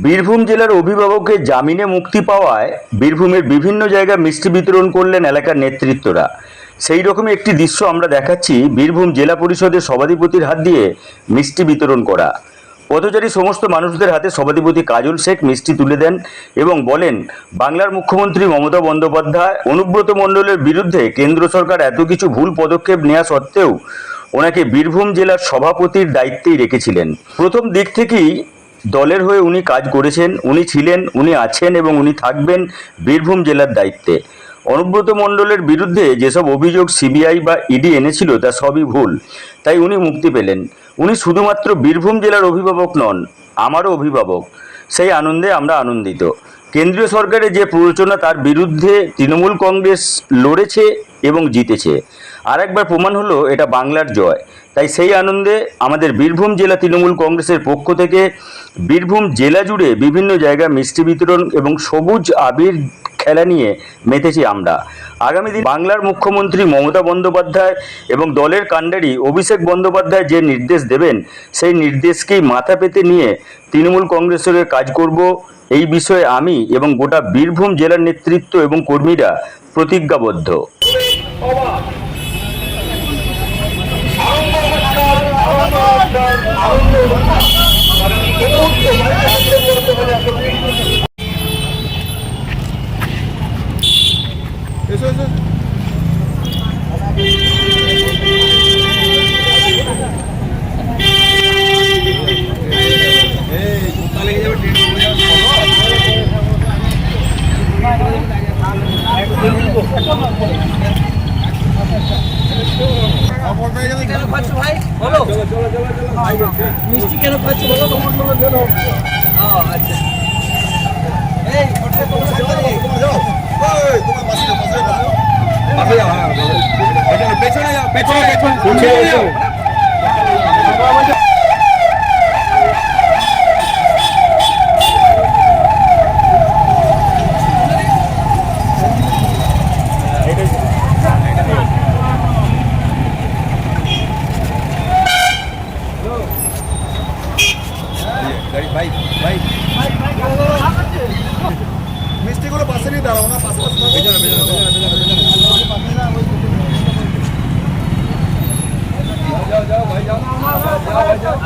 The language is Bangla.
বীরভূম জেলার অভিভাবকের জামিনে মুক্তি পাওয়ায় বীরভূমের বিভিন্ন জায়গায় মিষ্টি বিতরণ করলেন এলাকার নেতৃত্বরা। সেই রকমই একটি দৃশ্য আমরা দেখাচ্ছি। বীরভূম জেলা পরিষদের সভাধিপতির হাত দিয়ে মিষ্টি বিতরণ করা। পথচারী সমস্ত মানুষদের হাতে সভাধিপতি কাজল শেখ মিষ্টি তুলে দেন এবং বলেন, বাংলার মুখ্যমন্ত্রী মমতা বন্দ্যোপাধ্যায় অনুব্রত মণ্ডলের বিরুদ্ধে কেন্দ্র সরকার এত কিছু ভুল পদক্ষেপ নেওয়া সত্ত্বেও ওনাকে বীরভূম জেলার সভাপতির দায়িত্বেই রেখেছিলেন। প্রথম দিক থেকেই দলের হয়ে উনি কাজ করেছেন, উনি ছিলেন, উনি আছেন এবং উনি থাকবেন বীরভূম জেলার দায়িত্বে। অনুব্রত মণ্ডলের বিরুদ্ধে যেসব অভিযোগ সিবিআই বা ইডি এনেছিল তা সবই ভুল, তাই উনি মুক্তি পেলেন। উনি শুধুমাত্র বীরভূম জেলার অভিভাবক নন, আমারও অভিভাবক। সেই আনন্দে আমরা আনন্দিত। কেন্দ্রীয় সরকারের যে প্ররোচনা, তার বিরুদ্ধে তৃণমূল কংগ্রেস লড়েছে এবং জিতেছে। আর একবার প্রমাণ হলো এটা বাংলার জয়। তাই সেই আনন্দে আমাদের বীরভূম জেলা তৃণমূল কংগ্রেসের পক্ষ থেকে বীরভূম জেলা জুড়ে বিভিন্ন জায়গায় মিষ্টি বিতরণ এবং সবুজ আবির খেলা নিয়ে মেতেছি আমরা। আগামী দিন বাংলার মুখ্যমন্ত্রী মমতা বন্দ্যোপাধ্যায় এবং দলের কাণ্ডারি অভিষেক বন্দ্যোপাধ্যায় যে নির্দেশ দেবেন, সেই নির্দেশকেই মাথা পেতে নিয়ে তৃণমূল কংগ্রেসের কাজ করব। এই বিষয়ে আমি এবং গোটা বীরভূম জেলার নেতৃত্ব এবং কর্মীরা প্রতিজ্ঞাবদ্ধ। মিষ্টি কেন খাচ্ছ বলো? আচ্ছা, পেছনে যাও, পেছনে যাও। মিষ্টিগুলো পাশে নিয়ে দাঁড়াও না, পাশে যাও ভাই, যাও।